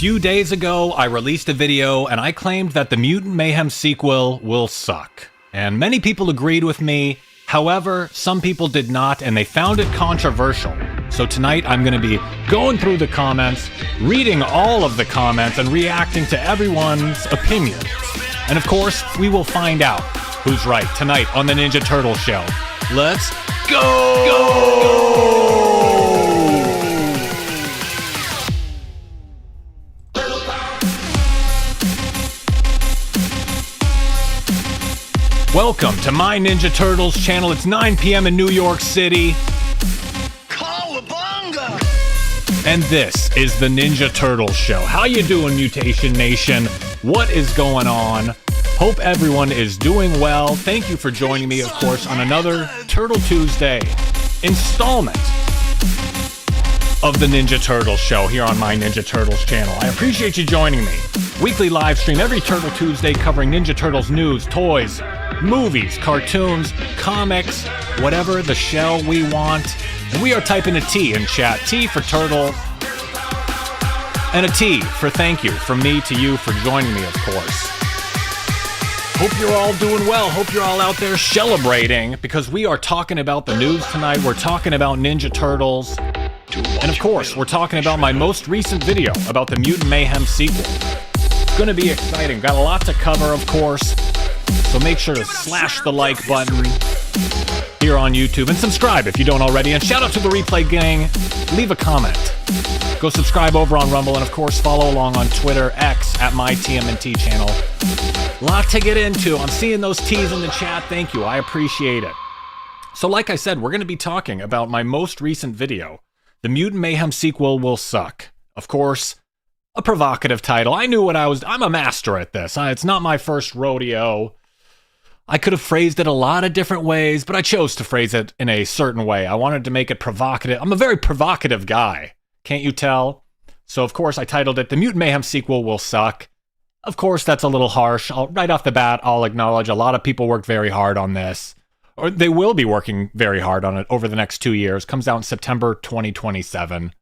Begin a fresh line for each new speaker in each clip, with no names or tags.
few days ago, I released a video and I claimed that the Mutant Mayhem sequel will suck. And many people agreed with me. However, some people did not, and they found it controversial. So tonight, I'm going to be going through the comments, reading all of the comments, and reacting to everyone's opinions. And of course, we will find out who's right tonight on the Ninja Turtle Show. Let's go! Welcome to my Ninja Turtles channel. It's 9 p.m. in New York City.
Cowabunga!
And this is the Ninja Turtles Show. How you doing, Mutation Nation? What is going on? Hope everyone is doing well. Thank you for joining me, of course, on another Turtle Tuesday installment of the Ninja Turtles Show here on my Ninja Turtles channel. I appreciate you joining me. Weekly live stream every Turtle Tuesday covering Ninja Turtles news, toys, movies, cartoons, comics, whatever the shell we want. And we are typing a T in chat. T for turtle. And a T for thank you from me to you for joining me, of course. Hope you're all doing well. Hope you're all out there celebrating, because we are talking about the news tonight. We're talking about Ninja Turtles. And of course, we're talking about my most recent video about the Mutant Mayhem sequel. It's going to be exciting. Got a lot to cover, of course. So make sure to slash the like button here on YouTube and subscribe if you don't already. And shout out to the replay gang. Leave a comment. Go subscribe over on Rumble, and of course follow along on Twitter, X, at my TMNT channel. A lot to get into. I'm seeing those T's in the chat. Thank you. I appreciate it. So like I said, we're going to be talking about my most recent video. The Mutant Mayhem sequel will suck. Of course, a provocative title. I knew what I'm a master at this. It's not my first rodeo. I could have phrased it a lot of different ways, but I chose to phrase it in a certain way. I wanted to make it provocative. I'm a very provocative guy. Can't you tell? So, of course, I titled it, The Mutant Mayhem Sequel Will Suck. Of course, that's a little harsh. Right off the bat, I'll acknowledge a lot of people worked very hard on this. Or they will be working very hard on it over the next 2 years. Comes out in September 2027.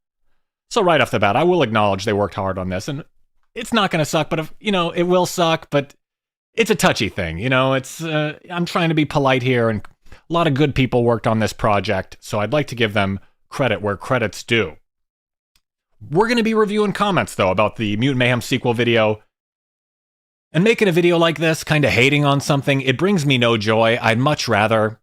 So right off the bat, I will acknowledge they worked hard on this. And it's not going to suck, but, it will suck, but it's a touchy thing. I'm trying to be polite here, and a lot of good people worked on this project, so I'd like to give them credit where credit's due. We're going to be reviewing comments, though, about the Mutant Mayhem sequel video. And making a video like this, kind of hating on something, it brings me no joy. I'd much rather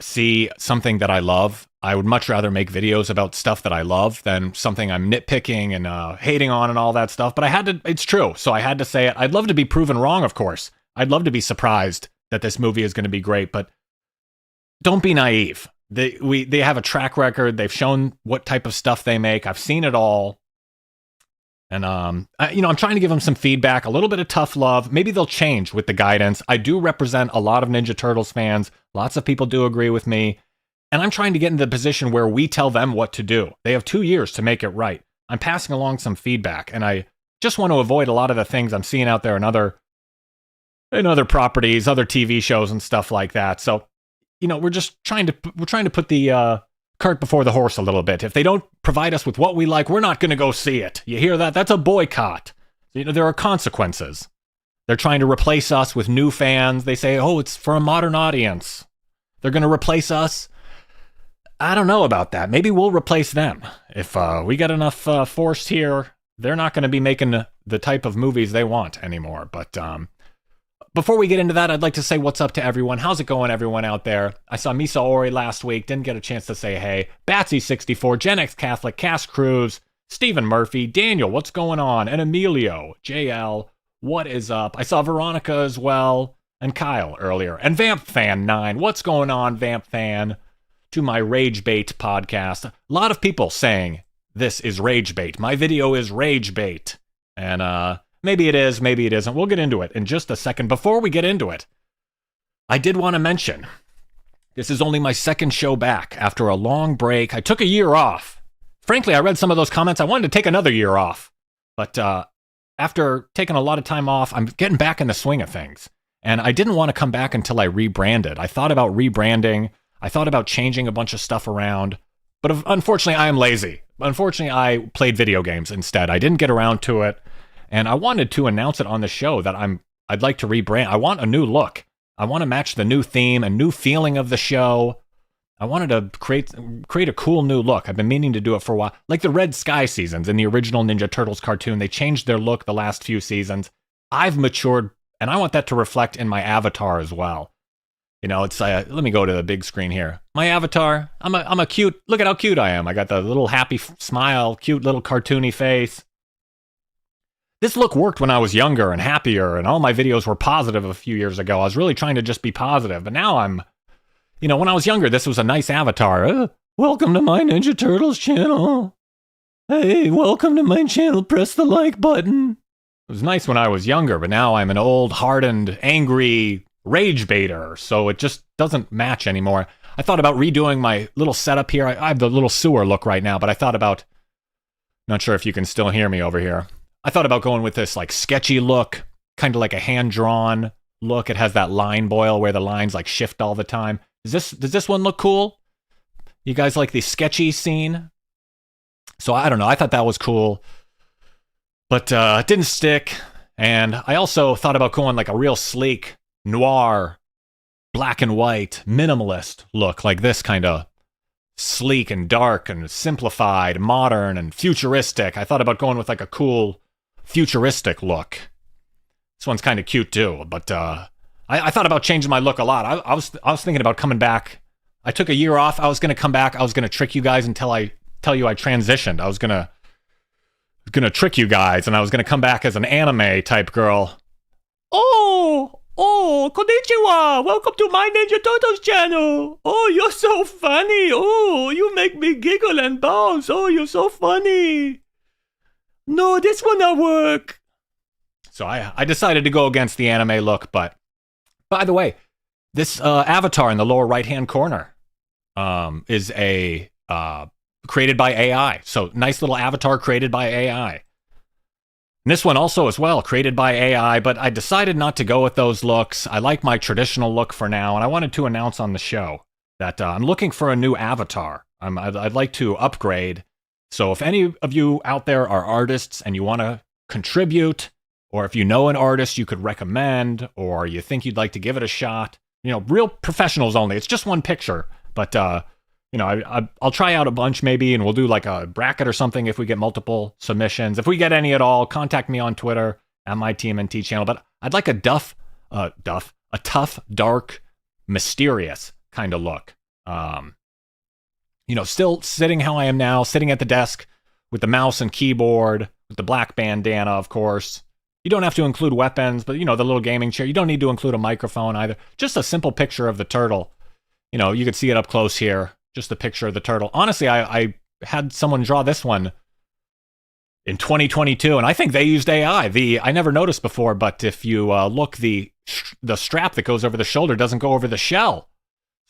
see something that I love. I would much rather make videos about stuff that I love than something I'm nitpicking and hating on and all that stuff. But it's true, so I had to say it. I'd love to be proven wrong, of course. I'd love to be surprised that this movie is going to be great, but don't be naive. They have a track record. They've shown what type of stuff they make. I've seen it all. And, I'm trying to give them some feedback, a little bit of tough love. Maybe they'll change with the guidance. I do represent a lot of Ninja Turtles fans. Lots of people do agree with me. And I'm trying to get into the position where we tell them what to do. They have 2 years to make it right. I'm passing along some feedback, and I just want to avoid a lot of the things I'm seeing out there in other properties, other TV shows and stuff like that. So, we're trying to put the cart before the horse a little bit. If they don't provide us with what we like, we're not going to go see it. You hear that? That's a boycott. There are consequences. They're trying to replace us with new fans. They say, oh, it's for a modern audience. They're going to replace us. I don't know about that. Maybe we'll replace them. If we get enough force here, they're not going to be making the type of movies they want anymore. But before we get into that, I'd like to say what's up to everyone. How's it going, everyone out there? I saw Misa Ori last week. Didn't get a chance to say hey. Batsy64, Gen X Catholic, Cass Cruz, Stephen Murphy, Daniel, what's going on? And Emilio, JL, what is up? I saw Veronica as well, and Kyle earlier. And Vamp Fan 9, what's going on, Vamp Fan? To my Rage Bait podcast. A lot of people saying this is Rage Bait. My video is Rage Bait. And maybe it is, maybe it isn't. We'll get into it in just a second. Before we get into it, I did want to mention, this is only my second show back after a long break. I took a year off. Frankly, I read some of those comments. I wanted to take another year off. But after taking a lot of time off, I'm getting back in the swing of things. And I didn't want to come back until I rebranded. I thought about rebranding. I thought about changing a bunch of stuff around. But unfortunately, I am lazy. Unfortunately, I played video games instead. I didn't get around to it. And I wanted to announce it on the show that I'd like to rebrand. I want a new look. I want to match the new theme, a new feeling of the show. I wanted to create a cool new look. I've been meaning to do it for a while. Like the Red Sky seasons in the original Ninja Turtles cartoon, they changed their look the last few seasons. I've matured, and I want that to reflect in my avatar as well. You know, it's let me go to the big screen here. My avatar, I'm a cute, look at how cute I am. I got the little happy smile, cute little cartoony face. This look worked when I was younger and happier, and all my videos were positive a few years ago. I was really trying to just be positive, but now I'm, you know, when I was younger, this was a nice avatar. Welcome to my Ninja Turtles channel. Hey, welcome to my channel. Press the like button. It was nice when I was younger, but now I'm an old, hardened, angry rage baiter, so it just doesn't match anymore. I thought about redoing my little setup here. I have the little sewer look right now, but I thought about, not sure if you can still hear me over here. I thought about going with this like sketchy look, kind of like a hand-drawn look. It has that line boil where the lines like shift all the time. Does this one look cool? You guys like the sketchy scene? So I don't know. I thought that was cool, but it didn't stick. And I also thought about going like a real sleek, noir, black and white, minimalist look, like this kind of sleek and dark and simplified, modern and futuristic. I thought about going with like a cool futuristic look. This one's kind of cute too, but I thought about changing my look a lot. I was thinking about coming back. I took a year off. I was going to come back. I was going to trick you guys until I tell you I transitioned. I was going to trick you guys, and I was going to come back as an anime type girl. Oh, konnichiwa. Welcome to my Ninja Turtles channel. Oh, you're so funny. Oh, you make me giggle and bounce. Oh, you're so funny. No, this will not work. So I decided to go against the anime look, but by the way, this avatar in the lower right-hand corner is a created by AI. So nice little avatar created by AI. And this one also as well, created by AI, but I decided not to go with those looks. I like my traditional look for now, and I wanted to announce on the show that I'm looking for a new avatar. I'd like to upgrade. So if any of you out there are artists and you want to contribute, or if you know an artist you could recommend, or you think you'd like to give it a shot, you know, real professionals only. It's just one picture, but you know, I'll try out a bunch maybe, and we'll do like a bracket or something if we get multiple submissions. If we get any at all, contact me on Twitter at my TMNT channel. But I'd like a tough, dark, mysterious kind of look. You know, still sitting how I am now, sitting at the desk with the mouse and keyboard, with the black bandana, of course. You don't have to include weapons, but, you know, the little gaming chair. You don't need to include a microphone either. Just a simple picture of the turtle. You know, you could see it up close here. Just a picture of the turtle. Honestly, I had someone draw this one in 2022, and I think they used AI. I never noticed before, but if you look, the strap that goes over the shoulder doesn't go over the shell.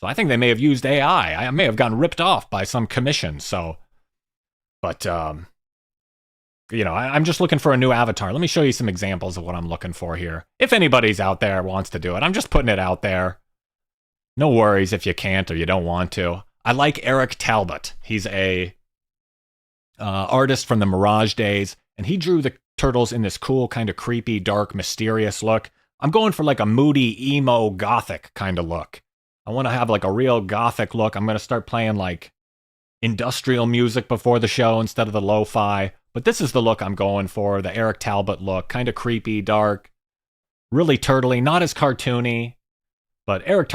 So I think they may have used AI. I may have gotten ripped off by some commission. So, but you know, I'm just looking for a new avatar. Let me show you some examples of what I'm looking for here. If anybody's out there wants to do it, I'm just putting it out there. No worries if you can't or you don't want to. I like Eric Talbot. He's a artist from the Mirage days, and he drew the turtles in this cool, kind of creepy, dark, mysterious look. I'm going for like a moody, emo, gothic kind of look. I want to have like a real gothic look. I'm going to start playing like industrial music before the show instead of the lo-fi. But this is the look I'm going for, the Eric Talbot look. Kind of creepy, dark, really turtly, not as cartoony. But Eric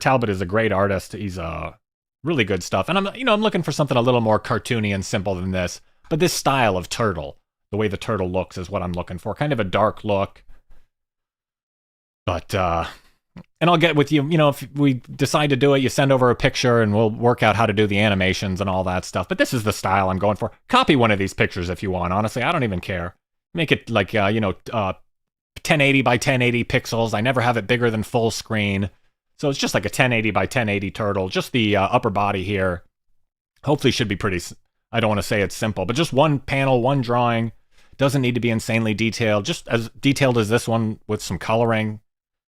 Talbot is a great artist. He's really good stuff. And I'm looking for something a little more cartoony and simple than this. But this style of turtle, the way the turtle looks, is what I'm looking for. Kind of a dark look. But and I'll get with you, you know, if we decide to do it, you send over a picture and we'll work out how to do the animations and all that stuff. But this is the style I'm going for. Copy one of these pictures if you want. Honestly, I don't even care. Make it like, 1080 by 1080 pixels. I never have it bigger than full screen. So it's just like a 1080 by 1080 turtle. Just the upper body here. Hopefully should be pretty, I don't want to say it's simple, but just one panel, one drawing. Doesn't need to be insanely detailed. Just as detailed as this one with some coloring.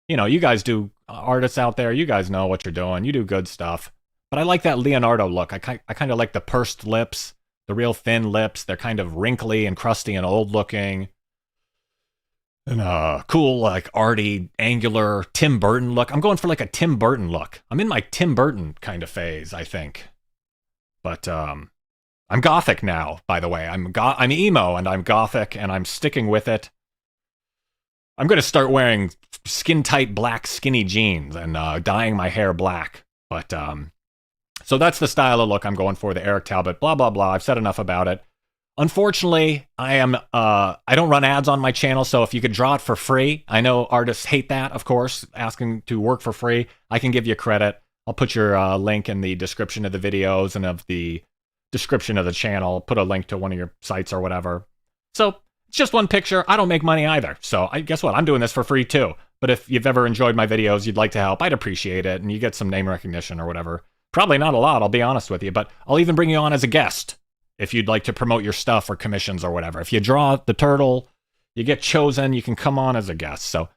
You know, you guys do, artists out there, you guys know what you're doing. You do good stuff. But I like that Leonardo look. I kind of like the pursed lips, the real thin lips. They're kind of wrinkly and crusty and old looking. And a cool, like, arty, angular Tim Burton look. I'm going for like a Tim Burton look. I'm in my Tim Burton kind of phase, I think. But I'm gothic now, by the way. I'm emo and I'm gothic and I'm sticking with it. I'm going to start wearing skin-tight black skinny jeans and dyeing my hair black. But so that's the style of look I'm going for, the Eric Talbot, blah, blah, blah. I've said enough about it. Unfortunately, I don't run ads on my channel, so if you could draw it for free, I know artists hate that, of course, asking to work for free. I can give you credit. I'll put your link in the description of the videos and of the description of the channel. Put a link to one of your sites or whatever. So it's just one picture. I don't make money either. So guess what? I'm doing this for free too. But if you've ever enjoyed my videos, you'd like to help, I'd appreciate it. And you get some name recognition or whatever. Probably not a lot, I'll be honest with you, but I'll even bring you on as a guest if you'd like to promote your stuff or commissions or whatever. If you draw the turtle, you get chosen, you can come on as a guest. So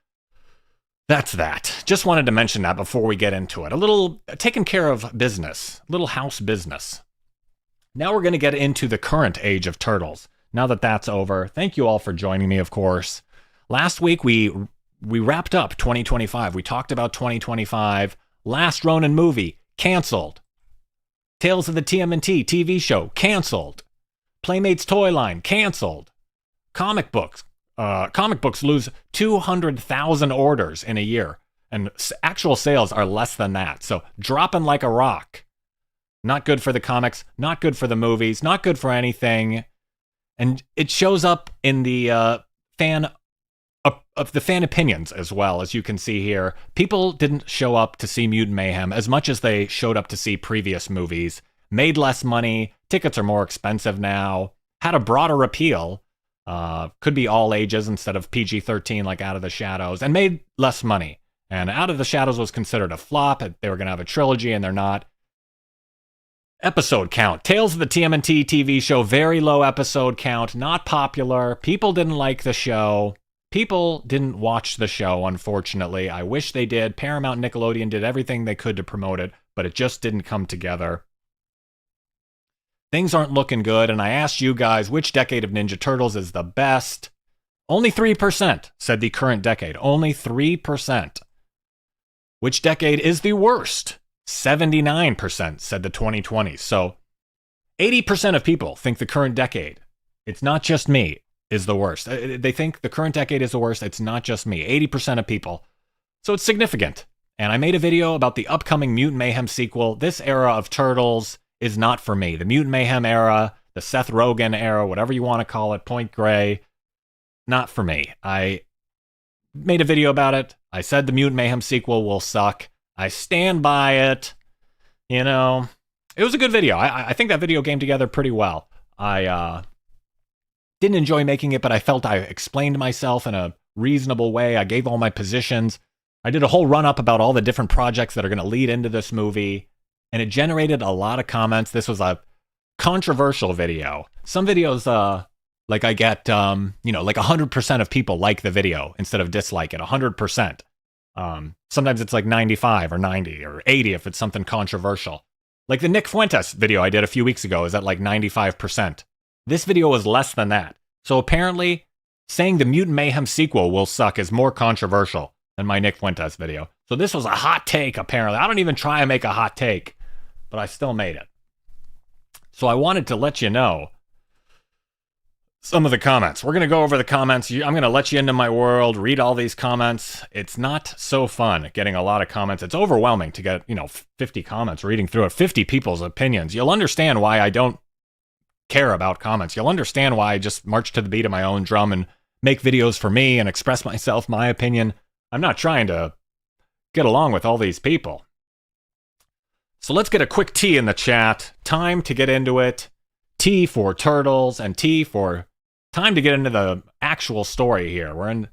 that's that. Just wanted to mention that before we get into it. A little taking care of business, a little house business. Now we're going to get into the current age of turtles. Now that that's over, thank you all for joining me, of course. Last week we wrapped up 2025. We talked about 2025. Last Ronin movie, canceled. Tales of the TMNT TV show, canceled. Playmates toy line, canceled. Comic books lose 200,000 orders in a year, and actual sales are less than that. So dropping like a rock. Not good for the comics, not good for the movies, not good for anything. And it shows up in the fan opinions as well, as you can see here. People didn't show up to see Mutant Mayhem as much as they showed up to see previous movies. Made less money. Tickets are more expensive now. Had a broader appeal. Could be all ages instead of PG-13 like Out of the Shadows. And made less money. And Out of the Shadows was considered a flop. They were going to have a trilogy and they're not. Episode count. Tales of the TMNT TV show, very low episode count. Not popular. People didn't like the show. People didn't watch the show, unfortunately. I wish they did. Paramount and Nickelodeon did everything they could to promote it, but it just didn't come together. Things aren't looking good, and I asked you guys which decade of Ninja Turtles is the best. Only 3% said the current decade. Only 3%. Which decade is the worst? 79% said the 2020s. So 80% of people think the current decade, it's not just me, is the worst. They think the current decade is the worst. It's not just me. 80% of people. So it's significant. And I made a video about the upcoming Mutant Mayhem sequel. This era of Turtles is not for me. The Mutant Mayhem era, the Seth Rogen era, whatever you want to call it, Point Grey, not for me. I made a video about it. I said the Mutant Mayhem sequel will suck. I stand by it. You know, it was a good video. I think that video came together pretty well. I didn't enjoy making it, but I felt I explained myself in a reasonable way. I gave all my positions. I did a whole run-up about all the different projects that are going to lead into this movie, and it generated a lot of comments. This was a controversial video. Some videos, like I get, like 100% of people like the video instead of dislike it, 100%. Sometimes it's like 95 or 90 or 80 if it's something controversial. Like the Nick Fuentes video I did a few weeks ago is at like 95%. This video was less than that. So apparently, saying the Mutant Mayhem sequel will suck is more controversial than my Nick Fuentes video. So this was a hot take, apparently. I don't even try and make a hot take, but I still made it. So I wanted to let you know some of the comments. We're going to go over the comments. I'm going to let you into my world, read all these comments. It's not so fun getting a lot of comments. It's overwhelming to get, 50 comments, reading through it, 50 people's opinions. You'll understand why I don't care about comments. You'll understand why I just march to the beat of my own drum and make videos for me and express myself, my opinion. I'm not trying to get along with all these people. So let's get a quick T in the chat. Time to get into it. T for Turtles and T for time to get into the actual story here. We're in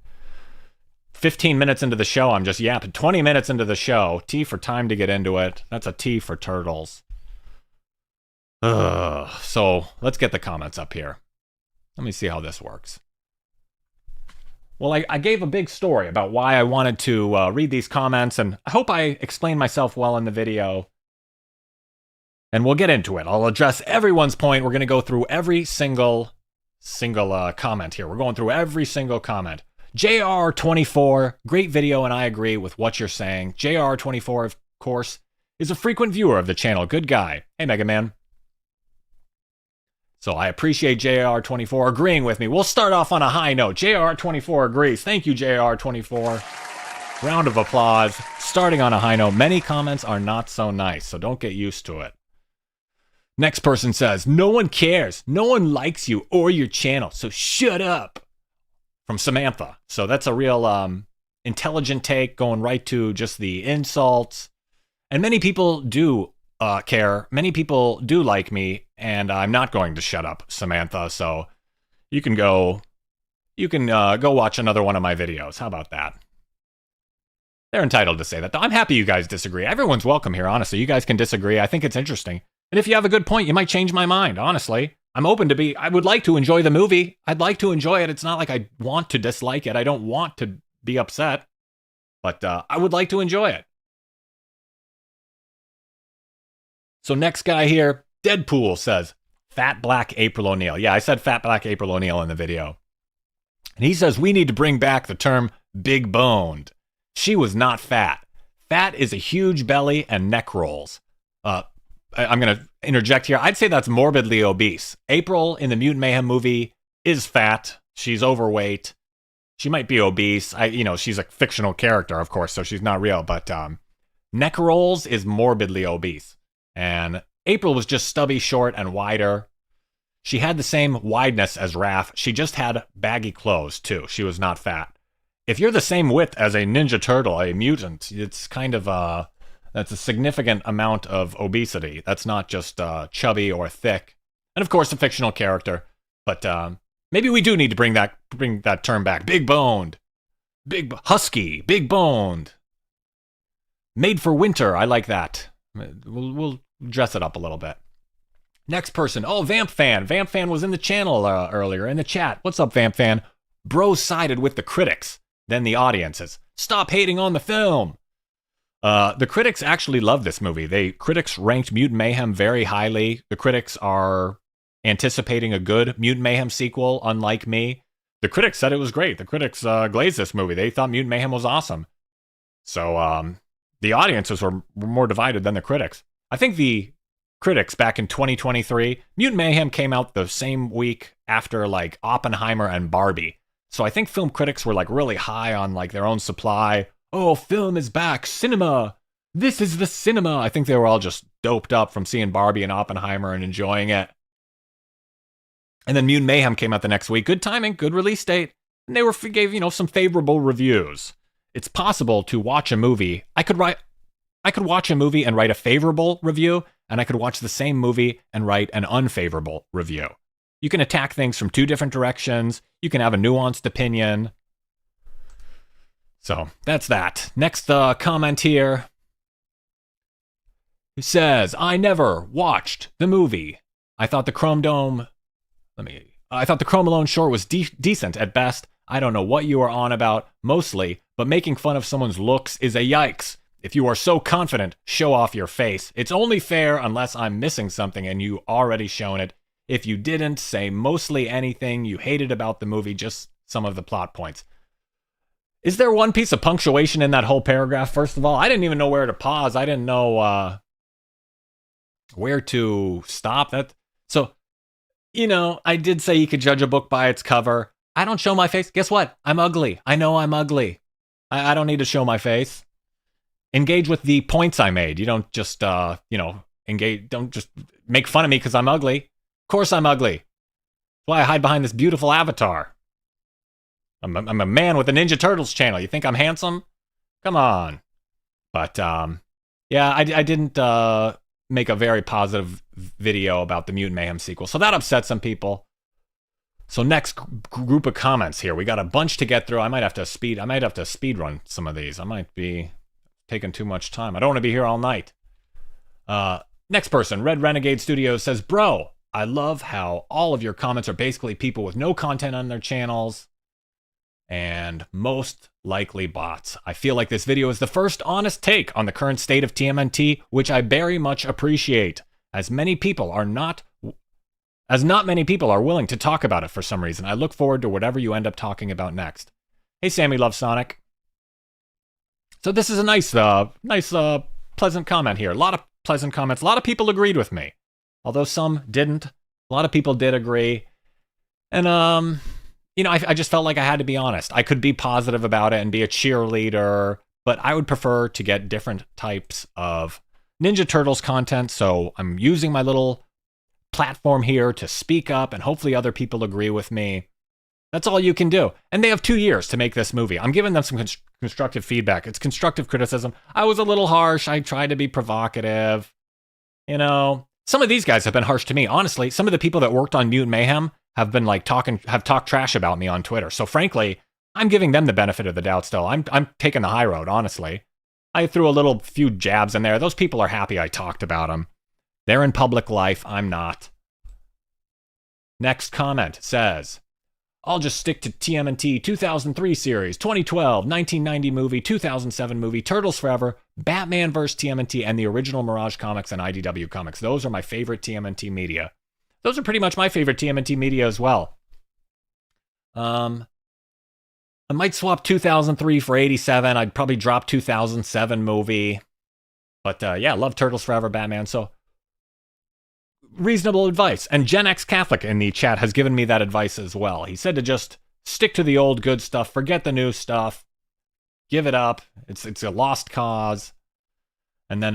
15 minutes into the show. I'm just yapping. 20 minutes into the show. T for time to get into it. That's a T for Turtles. So let's get the comments up here. Let me see how this works. Well, I gave a big story about why I wanted to read these comments, and I hope I explained myself well in the video. And we'll get into it. I'll address everyone's point. We're going to go through every single comment here. We're going through every single comment. JR24, great video, and I agree with what you're saying. JR24, of course, is a frequent viewer of the channel. Good guy. Hey, Mega Man. So I appreciate JR24 agreeing with me. We'll start off on a high note. JR24 agrees. Thank you, JR24. Round of applause. Starting on a high note. Many comments are not so nice, so don't get used to it. Next person says, no one cares. No one likes you or your channel, so shut up. From Samantha. So that's a real intelligent take, going right to just the insults. And many people do care. Many people do like me, and I'm not going to shut up, Samantha. So you can go watch another one of my videos. How about that? They're entitled to say that. I'm happy you guys disagree. Everyone's welcome here, honestly. You guys can disagree. I think it's interesting. And if you have a good point, you might change my mind, honestly. I'm open to I would like to enjoy the movie. I'd like to enjoy it. It's not like I want to dislike it. I don't want to be upset. But I would like to enjoy it. So next guy here, Deadpool says, Fat Black April O'Neil. Yeah, I said Fat Black April O'Neil in the video. And he says, we need to bring back the term big boned. She was not fat. Fat is a huge belly and neck rolls. I'm going to interject here. I'd say that's morbidly obese. April in the Mutant Mayhem movie is fat. She's overweight. She might be obese. She's a fictional character, of course, so she's not real. But neck rolls is morbidly obese. And April was just stubby, short, and wider. She had the same wideness as Raph. She just had baggy clothes, too. She was not fat. If you're the same width as a Ninja Turtle, a mutant, it's kind of that's a significant amount of obesity. That's not just chubby or thick. And of course, a fictional character. But maybe we do need to bring that term back. Big boned. Big husky. Big boned. Made for winter. I like that. We'll dress it up a little bit. Next person. Oh, Vamp Fan. Vamp Fan was in the channel earlier in the chat. What's up, Vamp Fan? Bro sided with the critics, then the audiences. Stop hating on the film. The critics actually love this movie. Critics ranked Mutant Mayhem very highly. The critics are anticipating a good Mutant Mayhem sequel, unlike me. The critics said it was great. The critics glazed this movie. They thought Mutant Mayhem was awesome. So the audiences were more divided than the critics. I think the critics back in 2023, Mutant Mayhem came out the same week after like Oppenheimer and Barbie. So I think film critics were like really high on like their own supply. Oh, film is back. Cinema. This is the cinema. I think they were all just doped up from seeing Barbie and Oppenheimer and enjoying it. And then Mutant Mayhem came out the next week. Good timing, good release date. And they gave some favorable reviews. It's possible to watch a movie. I could watch a movie and write a favorable review, and I could watch the same movie and write an unfavorable review. You can attack things from two different directions. You can have a nuanced opinion. So that's that. Next comment here. He says, I never watched the movie. I thought the Chrome Alone short was decent at best. I don't know what you are on about, mostly, but making fun of someone's looks is a yikes. If you are so confident, show off your face. It's only fair unless I'm missing something and you already shown it. If you didn't, say mostly anything you hated about the movie, just some of the plot points. Is there one piece of punctuation in that whole paragraph? First of all, I didn't even know where to pause. I didn't know where to stop. I did say you could judge a book by its cover. I don't show my face. Guess what? I'm ugly. I know I'm ugly. I don't need to show my face. Engage with the points I made. You don't just, engage. Don't just make fun of me because I'm ugly. Of course I'm ugly. That's why I hide behind this beautiful avatar. I'm a man with a Ninja Turtles channel. You think I'm handsome? Come on. But, I didn't make a very positive video about the Mutant Mayhem sequel. So that upset some people. So next group of comments here. We got a bunch to get through. I might have to speed run some of these. I might be taking too much time. I don't want to be here all night. Next person, Red Renegade Studios says, bro, I love how all of your comments are basically people with no content on their channels and most likely bots. I feel like this video is the first honest take on the current state of TMNT, which I very much appreciate, as not many people are willing to talk about it for some reason. I look forward to whatever you end up talking about next. Hey, Sammy loves Sonic. So this is a nice, pleasant comment here. A lot of pleasant comments. A lot of people agreed with me, although some didn't. A lot of people did agree. And, I just felt like I had to be honest. I could be positive about it and be a cheerleader, but I would prefer to get different types of Ninja Turtles content. So I'm using my little platform here to speak up, and hopefully other people agree with me. That's all you can do. And they have 2 years to make this movie. I'm giving them some constructive feedback. It's constructive criticism. I was a little harsh. I tried to be provocative. Some of these guys have been harsh to me. Honestly, some of the people that worked on Mutant Mayhem have been have talked trash about me on Twitter. So frankly, I'm giving them the benefit of the doubt still. I'm taking the high road, honestly. I threw a few jabs in there. Those people are happy I talked about them. They're in public life. I'm not. Next comment says, I'll just stick to TMNT 2003 series, 2012, 1990 movie, 2007 movie, Turtles Forever, Batman vs. TMNT, and the original Mirage Comics and IDW Comics. Those are my favorite TMNT media. Those are pretty much my favorite TMNT media as well. I might swap 2003 for 87. I'd probably drop 2007 movie. But yeah, love Turtles Forever, Batman. So reasonable advice. And Gen X Catholic in the chat has given me that advice as well. He said to just stick to the old good stuff, forget the new stuff, give it up. It's a lost cause. And then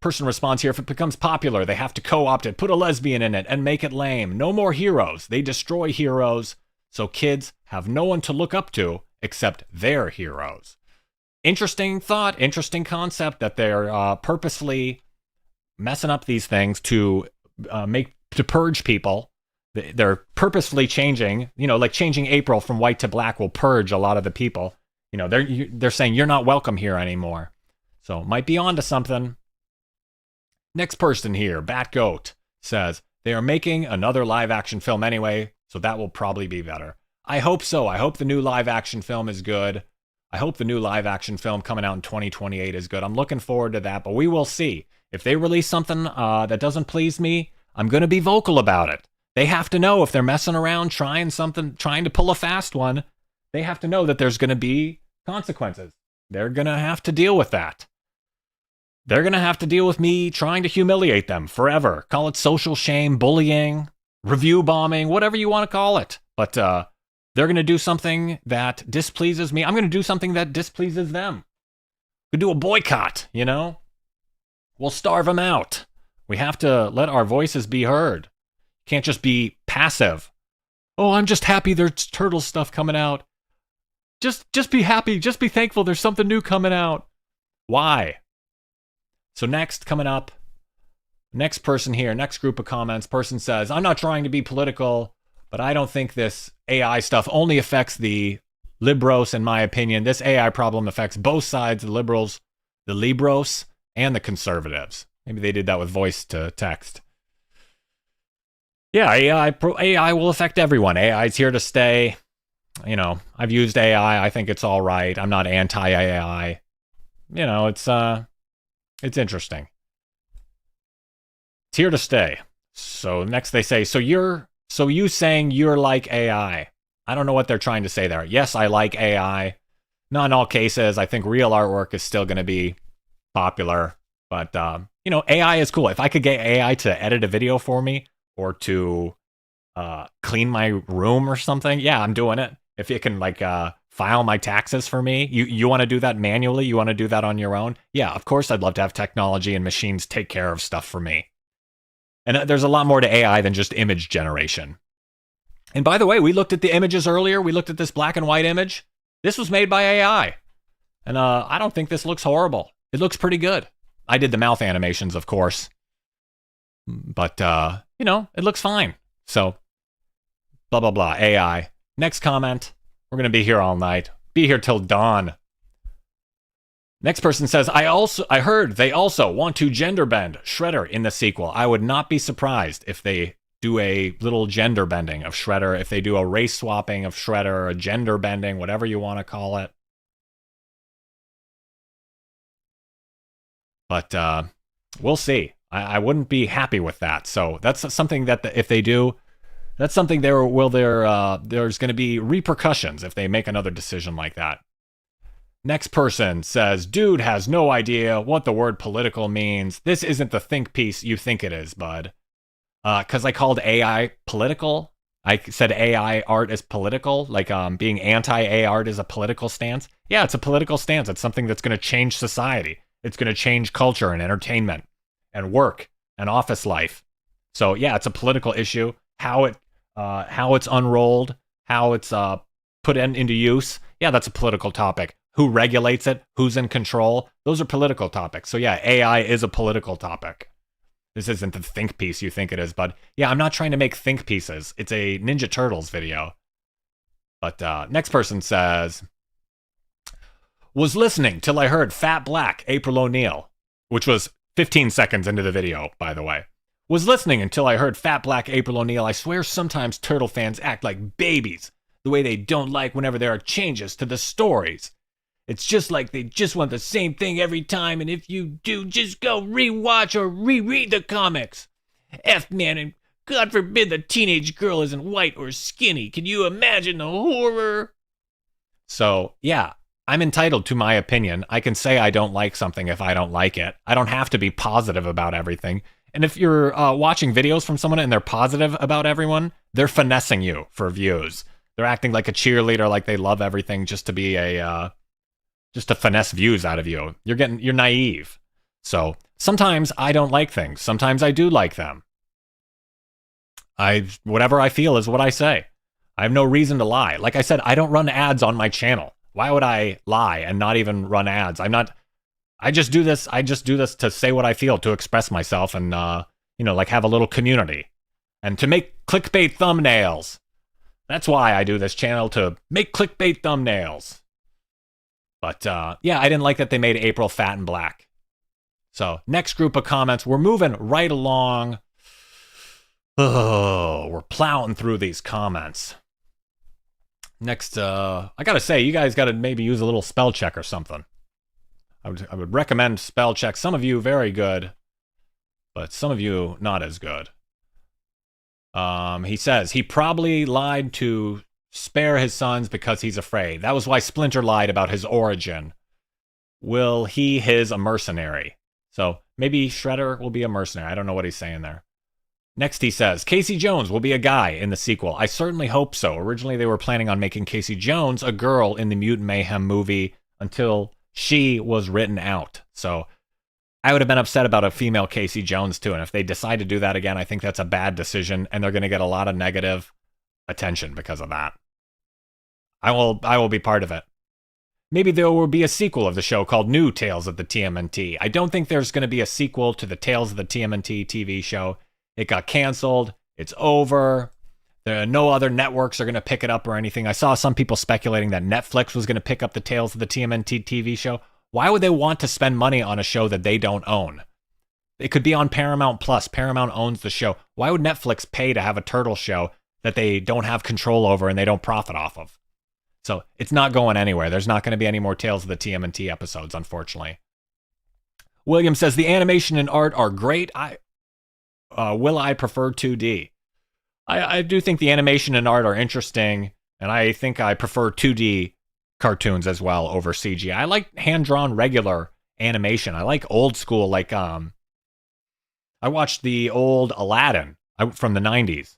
person responds here, if it becomes popular, they have to co-opt it, put a lesbian in it, and make it lame. No more heroes. They destroy heroes, so kids have no one to look up to except their heroes. Interesting thought, interesting concept that they're purposely messing up these things to purge people. They're purposefully changing, like changing April from white to black will purge a lot of the people. They're saying you're not welcome here anymore. So might be onto something. Next person here, Bat Goat, says they are making another live action film anyway, so that will probably be better. I hope so. I hope the new live action film is good. I hope the new live action film coming out in 2028 is good. I'm looking forward to that, but we will see. If they release something that doesn't please me, I'm going to be vocal about it. They have to know if they're messing around, trying to pull a fast one, they have to know that there's going to be consequences. They're going to have to deal with that. They're going to have to deal with me trying to humiliate them forever. Call it social shame, bullying, review bombing, whatever you want to call it. But they're going to do something that displeases me. I'm going to do something that displeases them. We'll do a boycott, We'll starve them out. We have to let our voices be heard. Can't just be passive. Oh, I'm just happy there's turtle stuff coming out. Just be happy. Just be thankful there's something new coming out. Why? So next, coming up, next person here, next group of comments, person says, I'm not trying to be political, but I don't think this AI stuff only affects the liberos, in my opinion. This AI problem affects both sides, the liberals, the libros, and the conservatives. Maybe they did that with voice to text. Yeah, AI will affect everyone. AI is here to stay. I've used AI. I think it's all right. I'm not anti-AI. It's interesting. It's here to stay. So next they say, so you saying you're like AI. I don't know what they're trying to say there. Yes, I like AI. Not in all cases. I think real artwork is still going to be popular. But, AI is cool. If I could get AI to edit a video for me or to clean my room or something, yeah, I'm doing it. If it can, file my taxes for me, you want to do that manually? You want to do that on your own? Yeah, of course I'd love to have technology and machines take care of stuff for me. And there's a lot more to AI than just image generation. And by the way, we looked at the images earlier. We looked at this black and white image. This was made by AI. And I don't think this looks horrible. It looks pretty good. I did the mouth animations, of course. But, it looks fine. So, blah, blah, blah, AI. Next comment. We're going to be here all night. Be here till dawn. Next person says, I heard they also want to gender bend Shredder in the sequel. I would not be surprised if they do a little gender bending of Shredder, if they do a race swapping of Shredder, a gender bending, whatever you want to call it. But we'll see. I wouldn't be happy with that. So that's something that if they do, That's something there's going to be repercussions if they make another decision like that. Next person says, dude has no idea what the word political means. This isn't the think piece you think it is, bud. Because I called AI political. I said AI art is political, like being anti-AI art is a political stance. Yeah, it's a political stance. It's something that's going to change society. It's going to change culture and entertainment and work and office life. So yeah, it's a political issue. How it's unrolled, how it's put into use. Yeah, that's a political topic. Who regulates it? Who's in control? Those are political topics. So yeah, AI is a political topic. This isn't the think piece you think it is, but yeah, I'm not trying to make think pieces. It's a Ninja Turtles video. But next person says, was listening till I heard Fat Black April O'Neil, which was 15 seconds into the video, by the way. Was listening until I heard Fat Black April O'Neil. I swear sometimes Turtle fans act like babies, the way they don't like whenever there are changes to the stories. It's just like they just want the same thing every time, and if you do, just go rewatch or reread the comics. Man, and God forbid the teenage girl isn't white or skinny. Can you imagine the horror? So, yeah, I'm entitled to my opinion. I can say I don't like something if I don't like it. I don't have to be positive about everything. And if you're watching videos from someone and they're positive about everyone, they're finessing you for views. They're acting like a cheerleader, like they love everything just to be just to finesse views out of you. You're naive. So sometimes I don't like things. Sometimes I do like them. Whatever I feel is what I say. I have no reason to lie. Like I said, I don't run ads on my channel. Why would I lie and not even run ads? I just do this to say what I feel, to express myself and like have a little community. And to make clickbait thumbnails. That's why I do this channel, to make clickbait thumbnails. But yeah, I didn't like that they made April fat and black. So next group of comments, we're moving right along. Oh, we're plowing through these comments. Next, I gotta say, you guys gotta maybe use a little spell check or something. I would recommend spell check. Some of you very good, but some of you not as good. He says he probably lied to spare his sons because he's afraid. That was why Splinter lied about his origin. Will his a mercenary? So maybe Shredder will be a mercenary. I don't know what he's saying there. Next he says, Casey Jones will be a guy in the sequel. I certainly hope so. Originally they were planning on making Casey Jones a girl in the Mutant Mayhem movie until she was written out. So I would have been upset about a female Casey Jones too. And if they decide to do that again, I think that's a bad decision. And they're going to get a lot of negative attention because of that. I will be part of it. Maybe there will be a sequel of the show called New Tales of the TMNT. I don't think there's going to be a sequel to the Tales of the TMNT TV show. It got canceled. It's over. There are no other networks are going to pick it up or anything. I saw some people speculating that Netflix was going to pick up the Tales of the TMNT TV show. Why would they want to spend money on a show that they don't own? It could be on Paramount Plus. Paramount owns the show. Why would Netflix pay to have a turtle show that they don't have control over and they don't profit off of? So it's not going anywhere. There's not going to be any more Tales of the TMNT episodes, unfortunately. William says the animation and art are great. Will I prefer 2D? I do think the animation and art are interesting, and I think I prefer 2D cartoons as well over CGI. I like hand-drawn regular animation. I like old school, like I watched the old Aladdin from the 90s.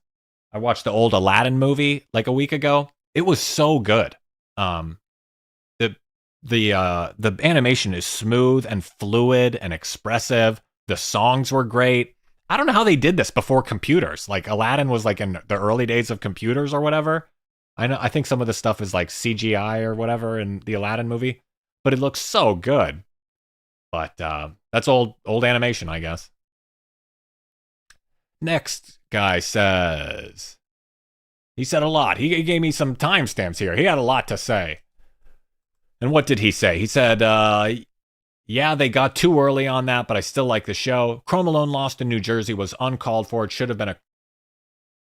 I watched the old Aladdin movie like a week ago. It was so good. The animation is smooth and fluid and expressive. The songs were great. I don't know how they did this before computers. Like Aladdin was like in the early days of computers or whatever. I think some of the stuff is like CGI or whatever in the Aladdin movie, but it looks so good. But that's old animation, I guess. Next guy says, he said a lot. He gave me some timestamps here. He had a lot to say. And what did he say? He said, yeah, they got too early on that, but I still like the show. Chrome Alone Lost in New Jersey was uncalled for. It should have been a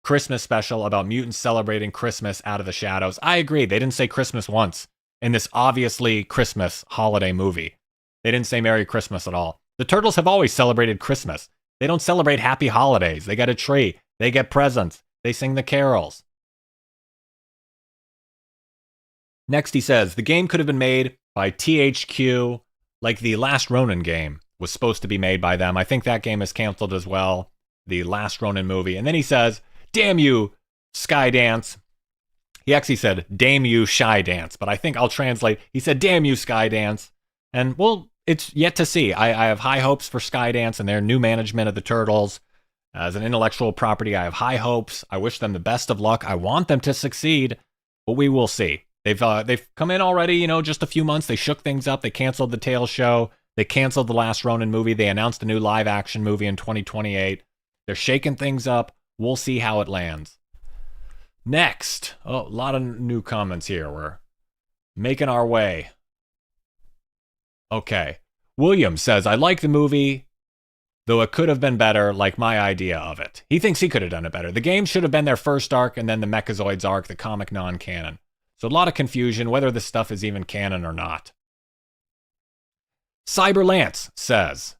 Christmas special about mutants celebrating Christmas out of the shadows. I agree. They didn't say Christmas once in this obviously Christmas holiday movie. They didn't say Merry Christmas at all. The Turtles have always celebrated Christmas. They don't celebrate happy holidays. They get a tree. They get presents. They sing the carols. Next, he says, the game could have been made by THQ, like the Last Ronin game was supposed to be made by them. I think that game is canceled as well, the Last Ronin movie. And then he says, damn you, Skydance. He actually said, damn you, Skydance, but I think I'll translate. He said, damn you, Skydance. And, well, it's yet to see. I have high hopes for Skydance and their new management of the Turtles. As an intellectual property, I have high hopes. I wish them the best of luck. I want them to succeed, but we will see. They've come in already, just a few months. They shook things up. They canceled the Tales show. They canceled the Last Ronin movie. They announced a new live-action movie in 2028. They're shaking things up. We'll see how it lands. Next, a lot of new comments here. We're making our way. Okay. William says, I like the movie, though it could have been better, like my idea of it. He thinks he could have done it better. The game should have been their first arc and then the Mechazoids arc, the comic non-canon. So a lot of confusion whether this stuff is even canon or not. Cyberlance says,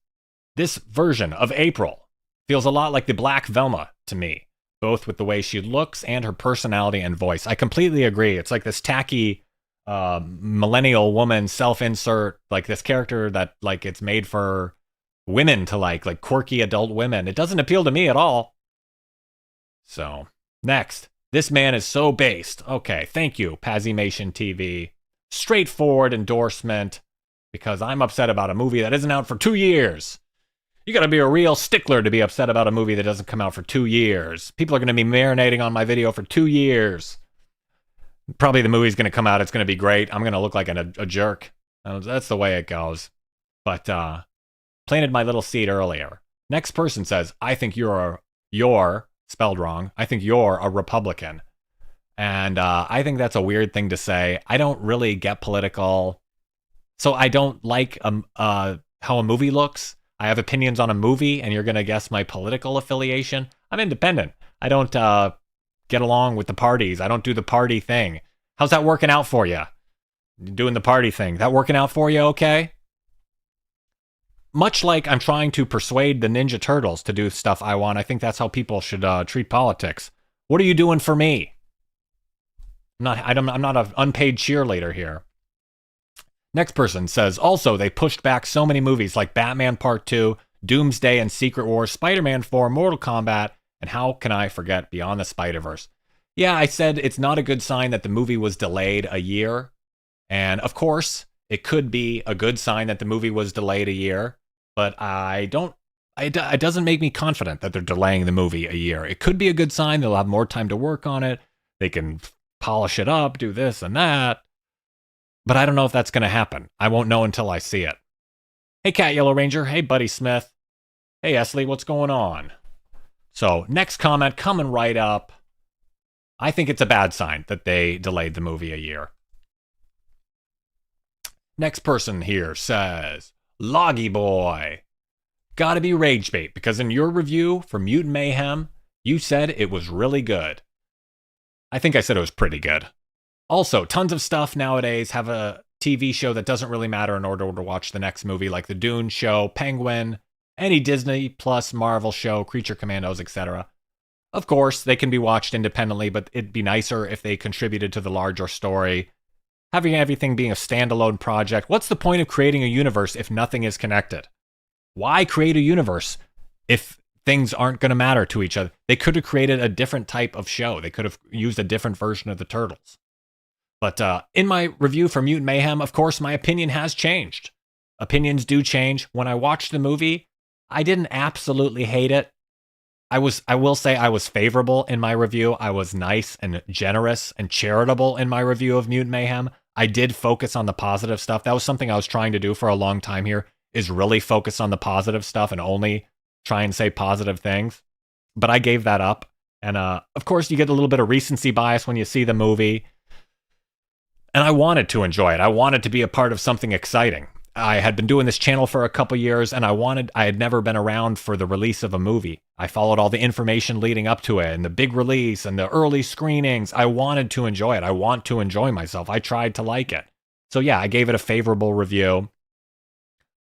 this version of April feels a lot like the Black Velma to me, both with the way she looks and her personality and voice. I completely agree. It's like this tacky millennial woman self-insert, like this character that like it's made for women to like quirky adult women. It doesn't appeal to me at all. So, next. This man is so based. Okay, thank you, Pazimation TV. Straightforward endorsement, because I'm upset about a movie that isn't out for 2 years. You gotta be a real stickler to be upset about a movie that doesn't come out for 2 years. People are gonna be marinating on my video for 2 years. Probably the movie's gonna come out, it's gonna be great. I'm gonna look like a jerk. That's the way it goes. But, planted my little seed earlier. Next person says, I think you're spelled wrong. I think you're a Republican. And I think that's a weird thing to say. I don't really get political. So I don't like how a movie looks. I have opinions on a movie, and you're going to guess my political affiliation. I'm independent. I don't get along with the parties. I don't do the party thing. How's that working out for you? Doing the party thing. That working out for you okay? Much like I'm trying to persuade the Ninja Turtles to do stuff I want, I think that's how people should treat politics. What are you doing for me? I'm not an unpaid cheerleader here. Next person says, also, they pushed back so many movies like Batman Part 2, Doomsday and Secret Wars, Spider-Man 4, Mortal Kombat, and how can I forget Beyond the Spider-Verse? Yeah, I said it's not a good sign that the movie was delayed a year. And of course, it could be a good sign that the movie was delayed a year. But it doesn't make me confident that they're delaying the movie a year. It could be a good sign. They'll have more time to work on it. They can polish it up, do this and that. But I don't know if that's going to happen. I won't know until I see it. Hey, Cat Yellow Ranger. Hey, Buddy Smith. Hey, Esley, what's going on? So, next comment coming right up. I think it's a bad sign that they delayed the movie a year. Next person here says, Loggy Boy. Gotta be rage bait, because in your review for Mutant Mayhem, you said it was really good. I think I said it was pretty good. Also, tons of stuff nowadays have a TV show that doesn't really matter in order to watch the next movie, like the Dune show, Penguin, any Disney Plus Marvel show, Creature Commandos, etc. Of course, they can be watched independently, but it'd be nicer if they contributed to the larger story. Having everything being a standalone project, what's the point of creating a universe if nothing is connected? Why create a universe if things aren't going to matter to each other? They could have created a different type of show. They could have used a different version of the Turtles. But in my review for Mutant Mayhem, of course, my opinion has changed. Opinions do change. When I watched the movie, I didn't absolutely hate it. I will say I was favorable in my review. I was nice and generous and charitable in my review of Mutant Mayhem. I did focus on the positive stuff. That was something I was trying to do for a long time here, is really focus on the positive stuff and only try and say positive things. But I gave that up. And of course, you get a little bit of recency bias when you see the movie. And I wanted to enjoy it. I wanted to be a part of something exciting. I had been doing this channel for a couple years, and I had never been around for the release of a movie. I followed all the information leading up to it, and the big release, and the early screenings. I wanted to enjoy it. I want to enjoy myself. I tried to like it. So yeah, I gave it a favorable review.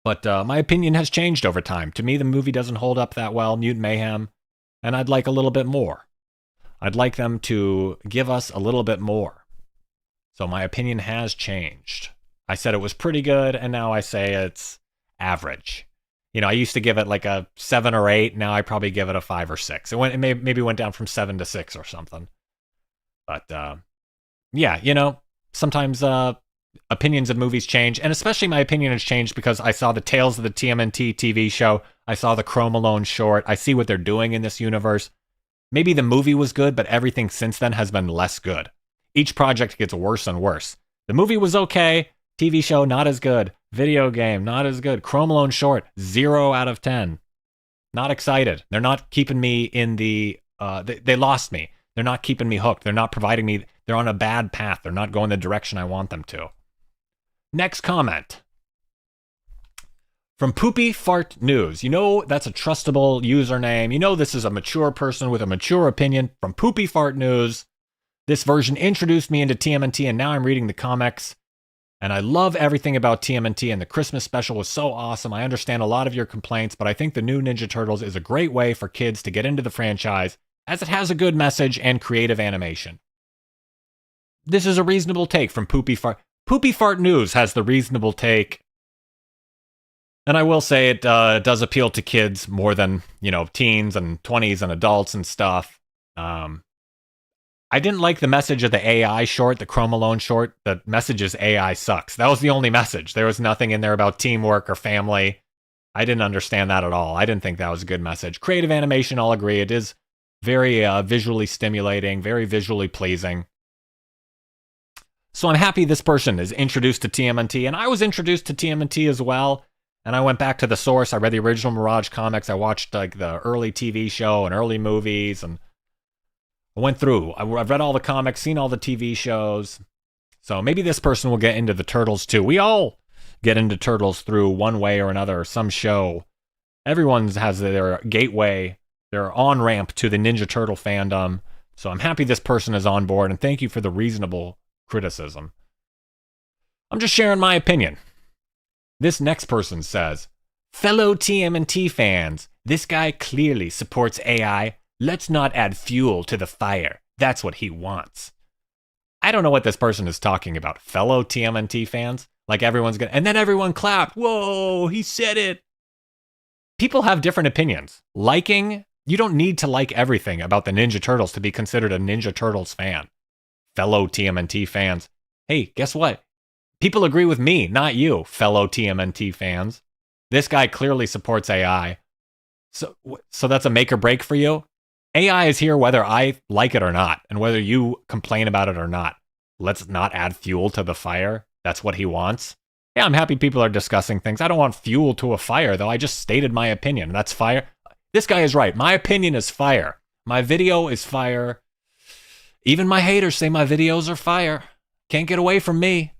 But my opinion has changed over time. To me, the movie doesn't hold up that well, Mutant Mayhem, and I'd like a little bit more. I'd like them to give us a little bit more. So my opinion has changed. I said it was pretty good, and now I say it's average. You know, I used to give it like a 7 or 8. Now I probably give it a 5 or 6. It maybe went down from 7 to 6 or something. But yeah, you know, sometimes opinions of movies change, and especially my opinion has changed because I saw the Tales of the TMNT TV show. I saw the Chrome Alone short. I see what they're doing in this universe. Maybe the movie was good, but everything since then has been less good. Each project gets worse and worse. The movie was okay. TV show, not as good. Video game, not as good. Chrome Alone short, 0 out of 10. Not excited. They're not keeping me in the... They lost me. They're not keeping me hooked. They're not providing me... They're on a bad path. They're not going the direction I want them to. Next comment. From Poopy Fart News. You know that's a trustable username. You know this is a mature person with a mature opinion. From Poopy Fart News. This version introduced me into TMNT, and now I'm reading the comics. And I love everything about TMNT, and the Christmas special was so awesome. I understand a lot of your complaints, but I think the new Ninja Turtles is a great way for kids to get into the franchise, as it has a good message and creative animation. This is a reasonable take from Poopy Fart. Poopy Fart News has the reasonable take. And I will say it does appeal to kids more than, you know, teens and 20s and adults and stuff. I didn't like the message of the AI short, the Chrome Alone short. The message is AI sucks. That was the only message. There was nothing in there about teamwork or family. I didn't understand that at all. I didn't think that was a good message. Creative animation, I'll agree. It is very visually stimulating, very visually pleasing. So I'm happy this person is introduced to TMNT, and I was introduced to TMNT as well. And I went back to the source. I read the original Mirage comics. I watched like the early TV show and early movies, and I went through. I've read all the comics, seen all the TV shows. So maybe this person will get into the Turtles too. We all get into Turtles through one way or another, some show. Everyone has their gateway, their on-ramp to the Ninja Turtle fandom. So I'm happy this person is on board, and thank you for the reasonable criticism. I'm just sharing my opinion. This next person says, fellow TMNT fans, this guy clearly supports AI. Let's not add fuel to the fire. That's what he wants. I don't know what this person is talking about. Fellow TMNT fans? Like everyone's gonna... And then everyone clapped. Whoa, he said it. People have different opinions. Liking... You don't need to like everything about the Ninja Turtles to be considered a Ninja Turtles fan. Fellow TMNT fans. Hey, guess what? People agree with me, not you, fellow TMNT fans. This guy clearly supports AI. So that's a make or break for you? AI is here whether I like it or not, and whether you complain about it or not. Let's not add fuel to the fire. That's what he wants. Yeah, I'm happy people are discussing things. I don't want fuel to a fire, though. I just stated my opinion. That's fire. This guy is right. My opinion is fire. My video is fire. Even my haters say my videos are fire. Can't get away from me.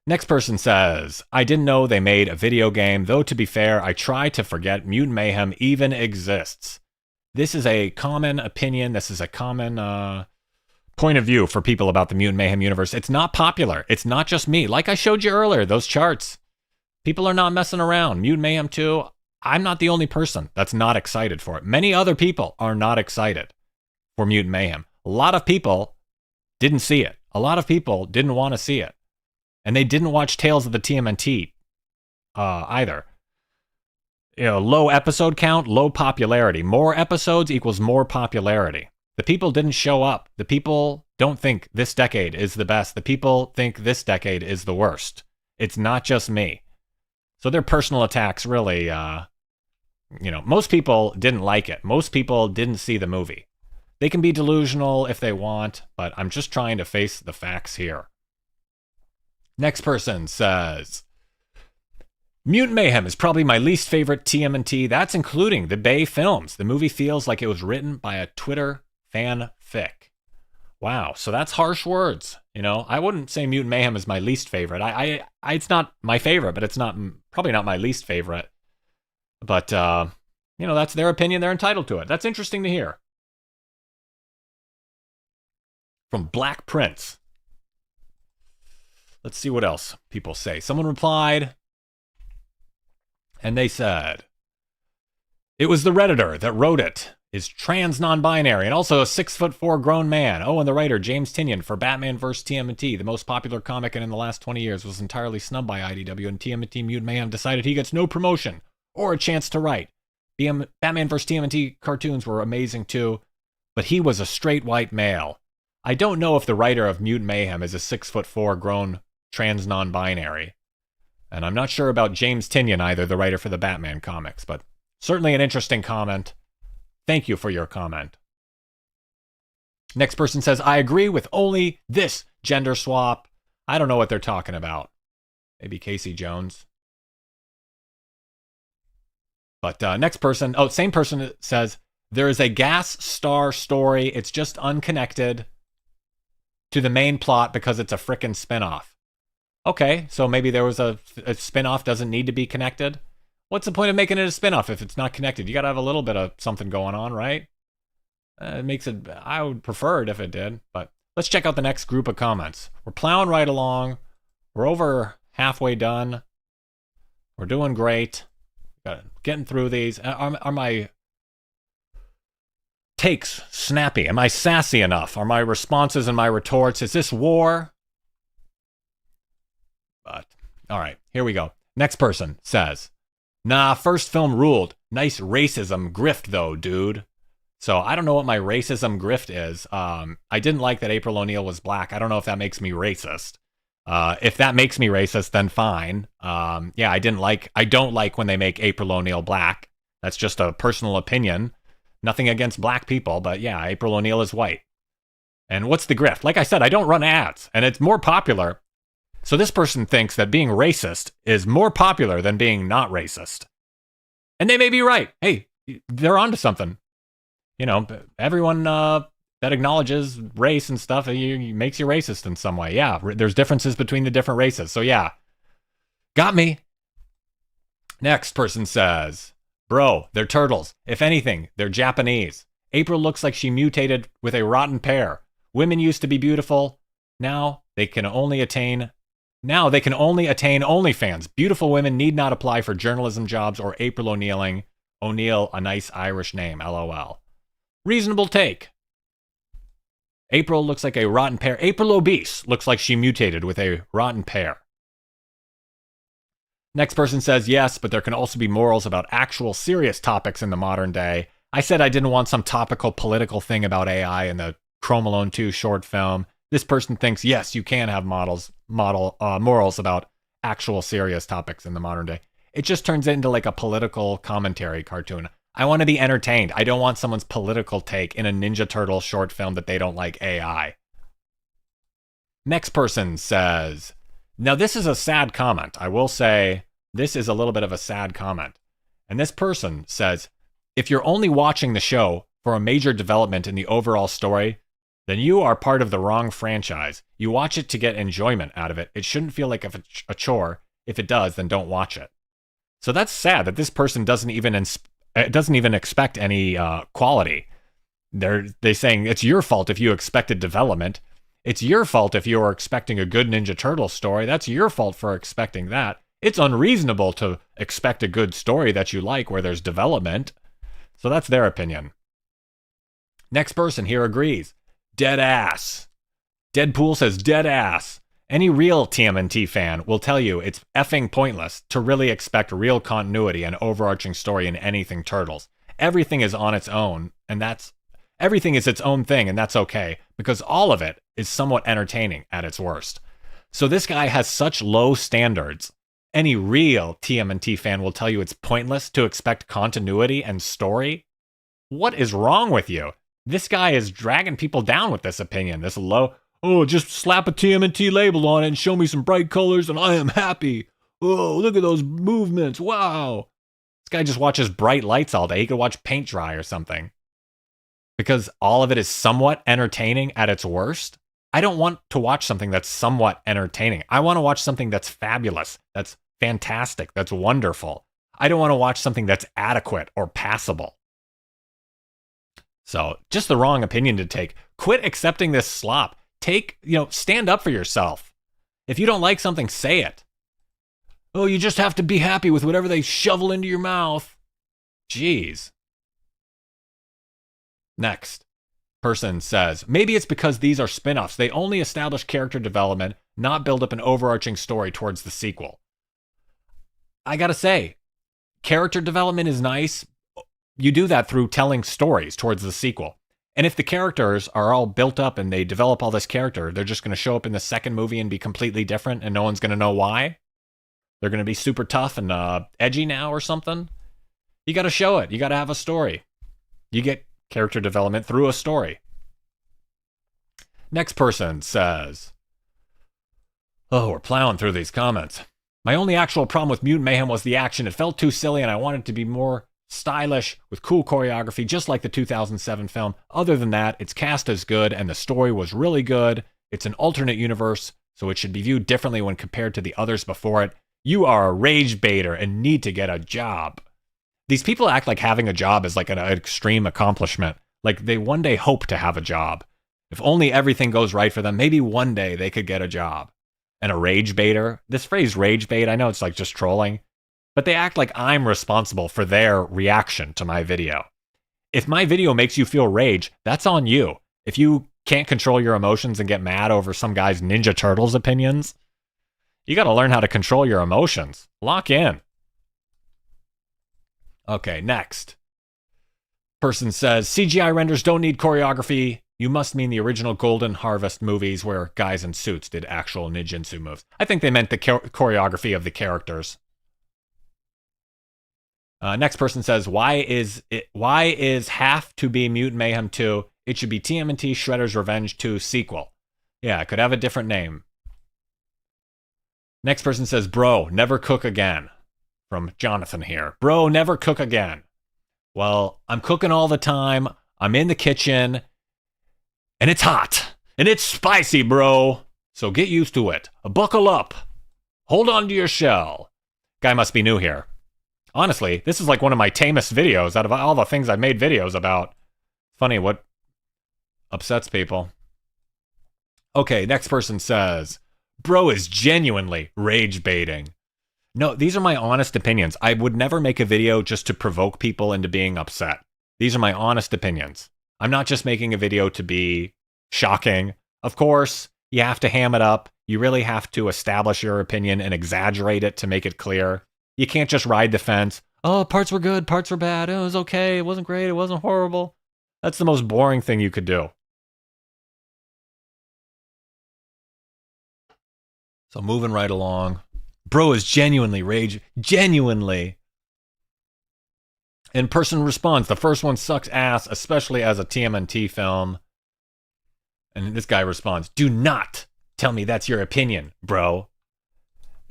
Next person says, I didn't know they made a video game, though to be fair, I try to forget Mutant Mayhem even exists. This is a common opinion. This is a common point of view for people about the Mutant Mayhem universe. It's not popular. It's not just me. Like I showed you earlier, those charts. People are not messing around. Mutant Mayhem 2, I'm not the only person that's not excited for it. Many other people are not excited for Mutant Mayhem. A lot of people didn't see it. A lot of people didn't want to see it. And they didn't watch Tales of the TMNT either. You know, low episode count, low popularity. More episodes equals more popularity. The people didn't show up. The people don't think this decade is the best. The people think this decade is the worst. It's not just me. So their personal attacks really, most people didn't like it. Most people didn't see the movie. They can be delusional if they want, but I'm just trying to face the facts here. Next person says, Mutant Mayhem is probably my least favorite TMNT. That's including the Bay films. The movie feels like it was written by a Twitter fanfic. Wow, so that's harsh words. You know, I wouldn't say Mutant Mayhem is my least favorite. It's not my favorite, but it's probably not my least favorite. But, that's their opinion. They're entitled to it. That's interesting to hear. From Black Prince. Let's see what else people say. Someone replied, and they said, it was the Redditor that wrote it. is trans non-binary and also a 6'4" grown man. Oh, and the writer James Tynion for Batman vs. TMNT, the most popular comic in the last 20 years, was entirely snubbed by IDW, and TMNT Mutant Mayhem decided he gets no promotion or a chance to write. Batman vs. TMNT cartoons were amazing too, but he was a straight white male. I don't know if the writer of Mutant Mayhem is a 6'4" grown trans non-binary. And I'm not sure about James Tynion either, the writer for the Batman comics, but certainly an interesting comment. Thank you for your comment. Next person says, I agree with only this gender swap. I don't know what they're talking about. Maybe Casey Jones. But next person, same person says, there is a gas star story. It's just unconnected to the main plot because it's a frickin' spinoff. Okay, so maybe there was a spinoff doesn't need to be connected. What's the point of making it a spinoff if it's not connected? You got to have a little bit of something going on, right? It makes it, I would prefer it if it did, but let's check out the next group of comments. We're plowing right along. We're over halfway done. We're doing great. Getting through these. Are my takes snappy? Am I sassy enough? Are my responses and my retorts? Is this war? But, all right, here we go. Next person says, nah, first film ruled. Nice racism grift, though, dude. So I don't know what my racism grift is. I didn't like that April O'Neil was black. I don't know if that makes me racist. If that makes me racist, then fine. Yeah, I don't like when they make April O'Neil black. That's just a personal opinion. Nothing against black people, but yeah, April O'Neil is white. And what's the grift? Like I said, I don't run ads, and it's more popular. So this person thinks that being racist is more popular than being not racist. And they may be right. Hey, they're onto something. You know, everyone that acknowledges race and stuff makes you racist in some way. Yeah, there's differences between the different races. So yeah, got me. Next person says, bro, they're turtles. If anything, they're Japanese. April looks like she mutated with a rotten pear. Women used to be beautiful. Now they can only attain OnlyFans. Beautiful women need not apply for journalism jobs or April O'Neil, a nice Irish name, LOL. Reasonable take. April looks like a rotten pear. April obese looks like she mutated with a rotten pear. Next person says, yes, but there can also be morals about actual serious topics in the modern day. I said I didn't want some topical political thing about AI in the Chrome Alone 2 short film. This person thinks, yes, you can have morals about actual serious topics in the modern day. It just turns into like a political commentary cartoon. I want to be entertained. I don't want someone's political take in a Ninja Turtle short film that they don't like AI. Next person says, now this is a sad comment. I will say this is a little bit of a sad comment. And this person says, if you're only watching the show for a major development in the overall story, then you are part of the wrong franchise. You watch it to get enjoyment out of it. It shouldn't feel like a chore. If it does, then don't watch it. So that's sad that this person doesn't even expect any quality. They're saying it's your fault if you expected development. It's your fault if you were expecting a good Ninja Turtle story. That's your fault for expecting that. It's unreasonable to expect a good story that you like where there's development. So that's their opinion. Next person here agrees. Dead ass. Deadpool says dead ass. Any real TMNT fan will tell you it's effing pointless to really expect real continuity and overarching story in anything Turtles. Everything is on its own, and everything is its own thing, and that's okay, because all of it is somewhat entertaining at its worst. So this guy has such low standards. Any real TMNT fan will tell you it's pointless to expect continuity and story. What is wrong with you? This guy is dragging people down with this opinion, this low, oh, just slap a TMNT label on it and show me some bright colors and I am happy. Oh, look at those movements. Wow. This guy just watches bright lights all day. He could watch paint dry or something. Because all of it is somewhat entertaining at its worst. I don't want to watch something that's somewhat entertaining. I want to watch something that's fabulous, that's fantastic, that's wonderful. I don't want to watch something that's adequate or passable. So, just the wrong opinion to take. Quit accepting this slop. Stand up for yourself. If you don't like something, say it. Oh, you just have to be happy with whatever they shovel into your mouth. Jeez. Next person says, maybe it's because these are spin-offs. They only establish character development, not build up an overarching story towards the sequel. I gotta say, character development is nice. You do that through telling stories towards the sequel. And if the characters are all built up and they develop all this character, they're just going to show up in the second movie and be completely different and no one's going to know why. They're going to be super tough and edgy now or something. You got to show it. You got to have a story. You get character development through a story. Next person says, oh, we're plowing through these comments. My only actual problem with Mutant Mayhem was the action. It felt too silly and I wanted it to be more stylish with cool choreography, just like the 2007 film. Other than that, its cast is good and the story was really good. It's an alternate universe, so it should be viewed differently when compared to the others before it. You are a rage baiter and need to get a job. These people act like having a job is like an extreme accomplishment. Like they one day hope to have a job. If only everything goes right for them, maybe one day they could get a job. And a rage baiter, this phrase rage bait, I know it's like just trolling, but they act like I'm responsible for their reaction to my video. If my video makes you feel rage, that's on you. If you can't control your emotions and get mad over some guy's Ninja Turtles opinions, you got to learn how to control your emotions. Lock in. Okay, next. Person says, CGI renders don't need choreography. You must mean the original Golden Harvest movies where guys in suits did actual ninjutsu moves. I think they meant the choreography of the characters. Next person says, why is have to be Mutant Mayhem 2? It should be TMNT Shredder's Revenge 2 sequel. Yeah, it could have a different name. Next person says, bro, never cook again. From Jonathan here. Bro, never cook again. Well, I'm cooking all the time. I'm in the kitchen. And it's hot. And it's spicy, bro. So get used to it. Buckle up. Hold on to your shell. Guy must be new here. Honestly, this is like one of my tamest videos out of all the things I've made videos about. Funny what upsets people. Okay, next person says, bro is genuinely rage baiting. No, these are my honest opinions. I would never make a video just to provoke people into being upset. These are my honest opinions. I'm not just making a video to be shocking. Of course, you have to ham it up. You really have to establish your opinion and exaggerate it to make it clear. You can't just ride the fence. Oh, parts were good, parts were bad. It was okay, it wasn't great, it wasn't horrible. That's the most boring thing you could do. So moving right along. Bro is genuinely rage. Genuinely. And person responds, the first one sucks ass, especially as a TMNT film. And this guy responds, do not tell me that's your opinion, bro.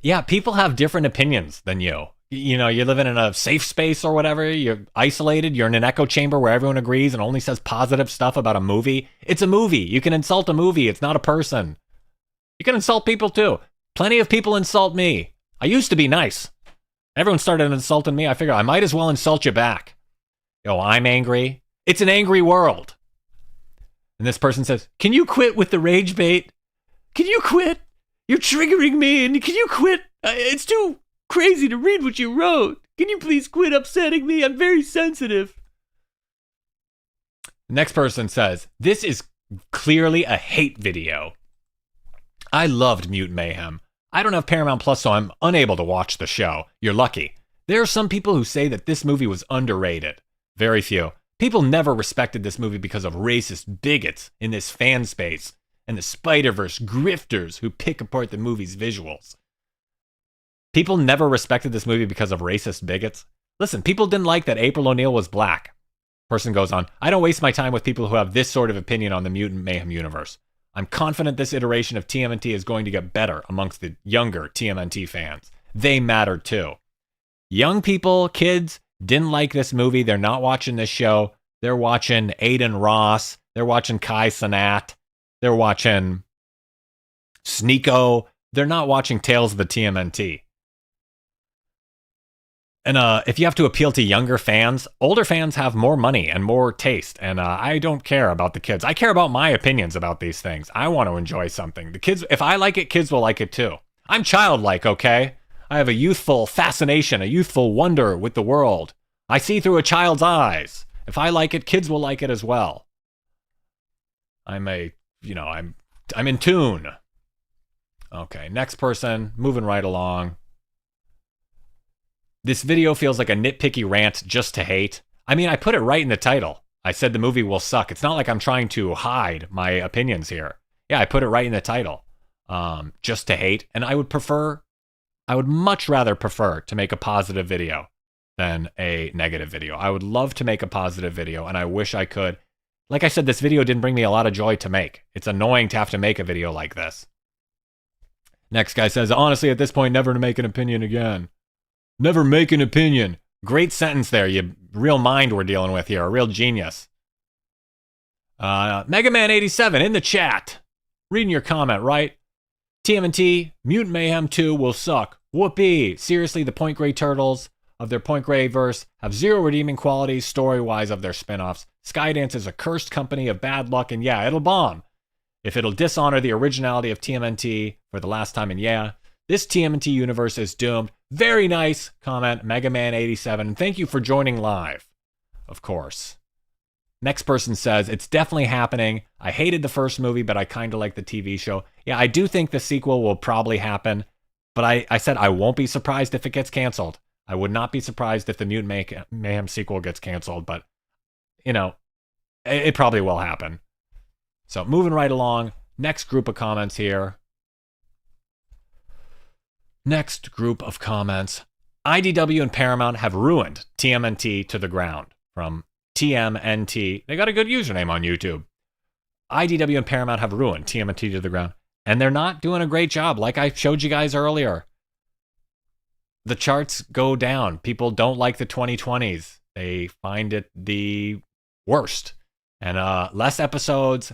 Yeah, people have different opinions than you. You know, you're living in a safe space or whatever. You're isolated. You're in an echo chamber where everyone agrees and only says positive stuff about a movie. It's a movie. You can insult a movie. It's not a person. You can insult people too. Plenty of people insult me. I used to be nice. Everyone started insulting me. I figure I might as well insult you back. Yo, I'm angry. It's an angry world. And this person says, can you quit with the rage bait? Can you quit? You're triggering me, and can you quit? It's too crazy to read what you wrote. Can you please quit upsetting me? I'm very sensitive. Next person says, this is clearly a hate video. I loved Mutant Mayhem. I don't have Paramount Plus, so I'm unable to watch the show. You're lucky. There are some people who say that this movie was underrated. Very few. People never respected this movie because of racist bigots in this fan space and the Spider-Verse grifters who pick apart the movie's visuals. People never respected this movie because of racist bigots. Listen, people didn't like that April O'Neil was black. Person goes on, I don't waste my time with people who have this sort of opinion on the Mutant Mayhem universe. I'm confident this iteration of TMNT is going to get better amongst the younger TMNT fans. They matter too. Young people, kids, didn't like this movie. They're not watching this show. They're watching Aiden Ross. They're watching Kai Cenat. They're watching Sneeko. They're not watching Tales of the TMNT. And if you have to appeal to younger fans, older fans have more money and more taste. And I don't care about the kids. I care about my opinions about these things. I want to enjoy something. The kids, if I like it, kids will like it too. I'm childlike, okay? I have a youthful fascination, a youthful wonder with the world. I see through a child's eyes. If I like it, kids will like it as well. I'm in tune. Okay, next person, moving right along. This video feels like a nitpicky rant just to hate. I mean, I put it right in the title. I said the movie will suck. It's not like I'm trying to hide my opinions here. Yeah, I put it right in the title. Just to hate. And I would much rather prefer to make a positive video than a negative video. I would love to make a positive video, and I wish I could. Like I said, this video didn't bring me a lot of joy to make. It's annoying to have to make a video like this. Next guy says, honestly, at this point, never to make an opinion again. Never make an opinion. Great sentence there, you real mind we're dealing with here, a real genius. Mega Man 87 in the chat. Reading your comment, right? TMNT, Mutant Mayhem 2 will suck. Whoopee. Seriously, the Point Grey Turtles of their Point Grey verse have zero redeeming qualities story-wise of their spin-offs. Skydance is a cursed company of bad luck, and yeah, it'll bomb. If it'll dishonor the originality of TMNT for the last time, and yeah, this TMNT universe is doomed. Very nice comment, Mega Man 87. Thank you for joining live, of course. Next person says, it's definitely happening. I hated the first movie, but I kind of like the TV show. Yeah, I do think the sequel will probably happen, but I said I won't be surprised if it gets canceled. I would not be surprised if the Mutant Mayhem sequel gets canceled, but, you know, it probably will happen. So moving right along, next group of comments here. Next group of comments. IDW and Paramount have ruined TMNT to the ground. From TMNT. They got a good username on YouTube. IDW and Paramount have ruined TMNT to the ground. And they're not doing a great job, like I showed you guys earlier. The charts go down. People don't like the 2020s. They find it the worst. And less episodes.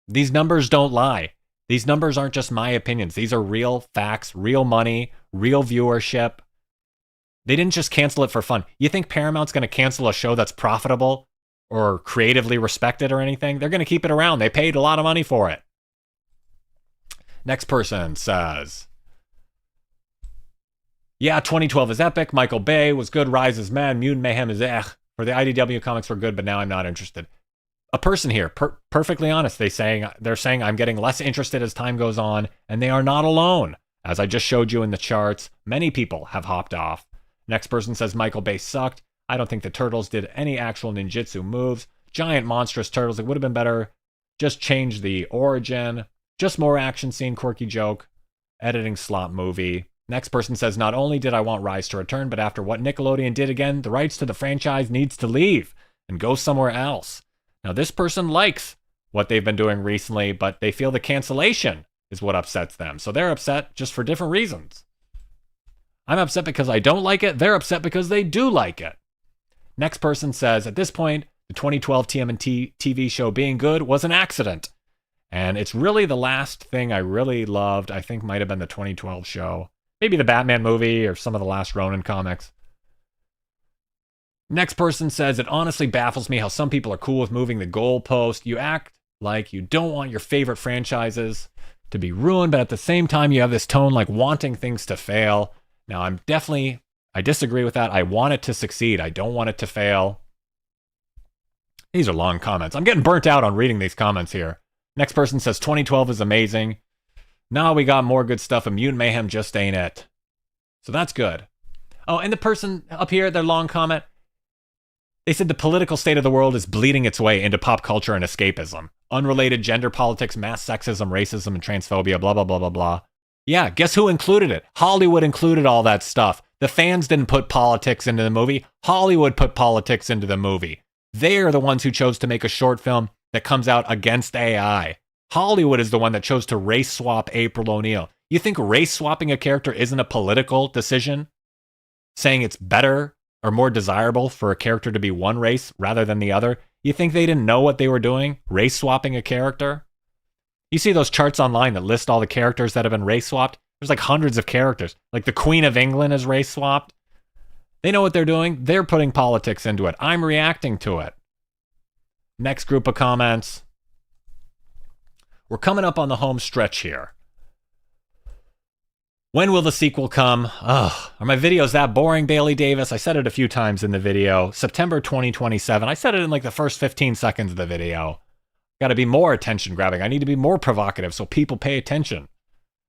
These numbers don't lie. These numbers aren't just my opinions. These are real facts, real money, real viewership. They didn't just cancel it for fun. You think Paramount's going to cancel a show that's profitable or creatively respected or anything? They're going to keep it around. They paid a lot of money for it. Next person says, yeah, 2012 is epic. Michael Bay was good. Rise is mad. Mutant Mayhem is For the IDW comics were good, but now I'm not interested. A person here, perfectly honest, they're saying I'm getting less interested as time goes on, and they are not alone. As I just showed you in the charts, many people have hopped off. Next person says Michael Bay sucked. I don't think the Turtles did any actual ninjutsu moves. Giant monstrous turtles. It would have been better. Just change the origin. Just more action scene, quirky joke. Editing slop movie. Next person says, not only did I want Rise to return, but after what Nickelodeon did again, the rights to the franchise needs to leave and go somewhere else. Now this person likes what they've been doing recently, but they feel the cancellation is what upsets them. So they're upset just for different reasons. I'm upset because I don't like it. They're upset because they do like it. Next person says, at this point, the 2012 TMNT TV show being good was an accident. And it's really the last thing I really loved. I think might have been the 2012 show. Maybe the Batman movie or some of the last Ronin comics. Next person says, it honestly baffles me how some people are cool with moving the goalpost. You act like you don't want your favorite franchises to be ruined, but at the same time, you have this tone like wanting things to fail. Now, I disagree with that. I want it to succeed. I don't want it to fail. These are long comments. I'm getting burnt out on reading these comments here. Next person says, 2012 is amazing. Now we got more good stuff, and Mutant Mayhem just ain't it. So that's good. Oh, and the person up here, their long comment, they said the political state of the world is bleeding its way into pop culture and escapism. Unrelated gender politics, mass sexism, racism, and transphobia, blah, blah, blah, blah, blah. Yeah, guess who included it? Hollywood included all that stuff. The fans didn't put politics into the movie. Hollywood put politics into the movie. They are the ones who chose to make a short film that comes out against AI. Hollywood is the one that chose to race swap April O'Neil. You think race swapping a character isn't a political decision? Saying it's better or more desirable for a character to be one race rather than the other? You think they didn't know what they were doing? Race swapping a character? You see those charts online that list all the characters that have been race swapped? There's like hundreds of characters. Like the Queen of England is race swapped. They know what they're doing. They're putting politics into it. I'm reacting to it. Next group of comments. We're coming up on the home stretch here. When will the sequel come? Ugh, are my videos that boring, Bailey Davis? I said it a few times in the video. September 2027. I said it in like the first 15 seconds of the video. Got to be more attention grabbing. I need to be more provocative so people pay attention.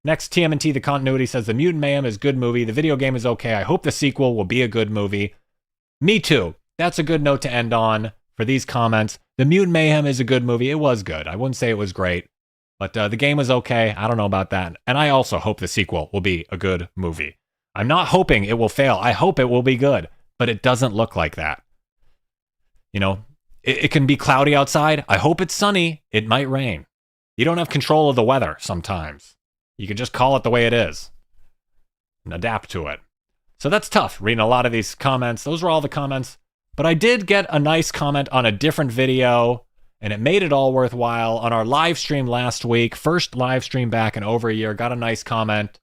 Next, TMNT The Continuity says the Mutant Mayhem is a good movie. The video game is okay. I hope the sequel will be a good movie. Me too. That's a good note to end on for these comments. The Mutant Mayhem is a good movie. It was good. I wouldn't say it was great. But the game was okay. I don't know about that. And I also hope the sequel will be a good movie. I'm not hoping it will fail. I hope it will be good. But it doesn't look like that. You know, it can be cloudy outside. I hope it's sunny. It might rain. You don't have control of the weather sometimes. You can just call it the way it is and adapt to it. So that's tough, reading a lot of these comments. Those were all the comments. But I did get a nice comment on a different video. And it made it all worthwhile on our live stream last week. First live stream back in over a year. Got a nice comment.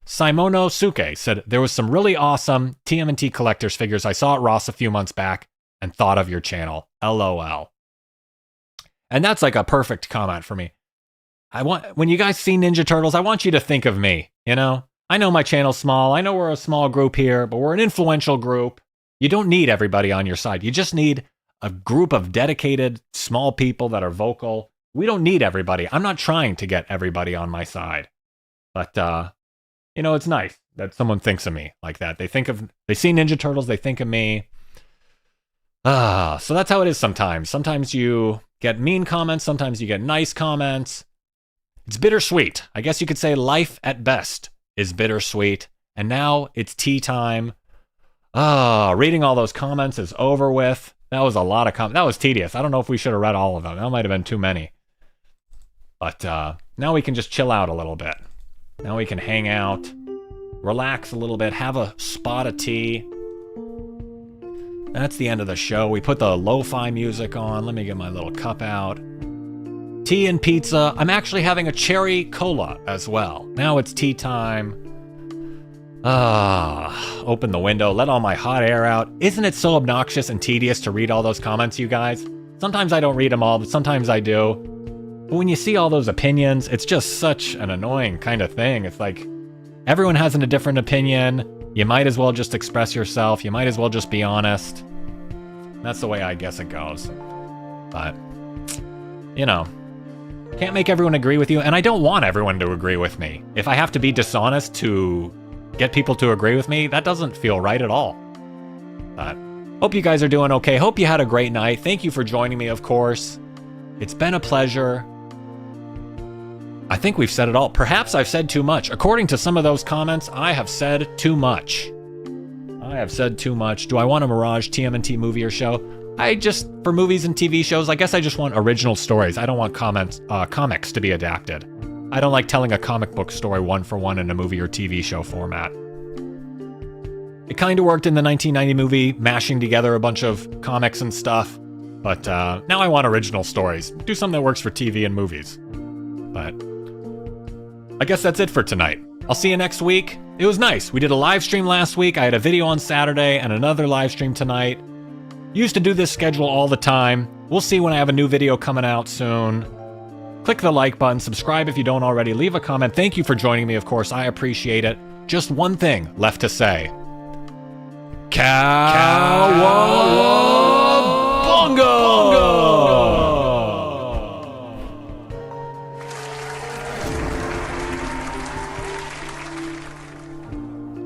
Simono Suke said, there was some really awesome TMNT collector's figures. I saw at Ross a few months back and thought of your channel. LOL. And that's like a perfect comment for me. When you guys see Ninja Turtles, I want you to think of me. You know, I know my channel's small. I know we're a small group here, but we're an influential group. You don't need everybody on your side. You just need a group of dedicated, small people that are vocal. We don't need everybody. I'm not trying to get everybody on my side. But, you know, it's nice that someone thinks of me like that. They see Ninja Turtles, they think of me. So that's how it is sometimes. Sometimes you get mean comments. Sometimes you get nice comments. It's bittersweet. I guess you could say life at best is bittersweet. And now it's tea time. Reading all those comments is over with. That was a lot of comments. That was tedious. I don't know if we should have read all of them. That might have been too many. But now we can just chill out a little bit. Now we can hang out, relax a little bit, have a spot of tea. That's the end of the show. We put the lo-fi music on. Let me get my little cup out. Tea and pizza. I'm actually having a cherry cola as well. Now it's tea time. Open the window, let all my hot air out. Isn't it so obnoxious and tedious to read all those comments, you guys? Sometimes I don't read them all, but sometimes I do. But when you see all those opinions, it's just such an annoying kind of thing. It's like, everyone has a different opinion. You might as well just express yourself. You might as well just be honest. That's the way I guess it goes. But, you know, can't make everyone agree with you, and I don't want everyone to agree with me. If I have to be dishonest to get people to agree with me, that doesn't feel right at all. But hope you guys are doing okay. Hope you had a great night. Thank you for joining me, of course. It's been a pleasure. I think we've said it all. Perhaps I've said too much. According to some of those comments, I have said too much. I have said too much. Do I want a Mirage TMNT movie or show? For movies and TV shows, I guess I just want original stories. I don't want comics to be adapted. I don't like telling a comic book story one for one in a movie or TV show format. It kind of worked in the 1990 movie, mashing together a bunch of comics and stuff. But now I want original stories. Do something that works for TV and movies. But I guess that's it for tonight. I'll see you next week. It was nice. We did a live stream last week. I had a video on Saturday and another live stream tonight. Used to do this schedule all the time. We'll see when I have a new video coming out soon. Click the like button, subscribe if you don't already, leave a comment. Thank you for joining me, of course. I appreciate it. Just one thing left to say. Cow.